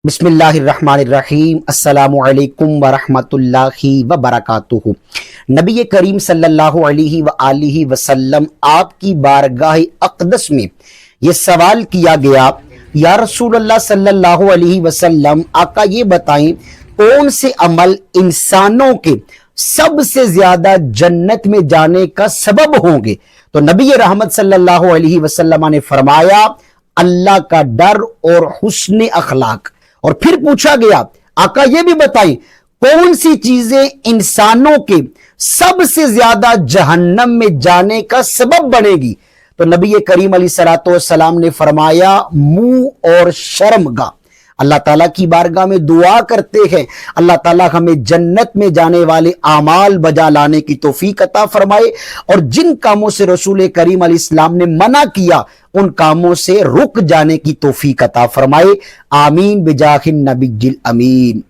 बिस्मिल्लाहिर्रहमानिर्रहीम अस्सलामु अलैकुम वरहमतुल्लाहि वबरकातुहू। नबी करीम सल्लल्लाहु अलैहि व आलिहि वसल्लम आपकी बारगाह अक़दस में ये सवाल किया गया, या रसूल अल्लाह सल्लल्लाहु अलैहि वसल्लम, आका ये बताएं कौन से अमल इंसानों के सबसे ज्यादा जन्नत में जाने का सबब होंगे। तो नबी रहमत सल्लल्लाहु अलैहि वसल्लम ने फरमाया, अल्लाह का डर और हुस्न अखलाक। और फिर पूछा गया, आका ये भी बताएं कौन सी चीजें इंसानों के सबसे ज्यादा जहन्नम में जाने का सबब बनेगी। तो नबी करीम अलैहिस्सलाम ने फरमाया, मुंह और शर्मगाह। अल्लाह ताला की बारगाह में दुआ करते हैं, अल्लाह ताला हमें जन्नत में जाने वाले आमाल बजा लाने की तौफीक अता फरमाए, और जिन कामों से रसूल करीम अलैहिस्सलाम ने मना किया उन कामों से रुक जाने की तौफीक अता फरमाए। आमीन बिजाहिन नबिय्यिल अमीन।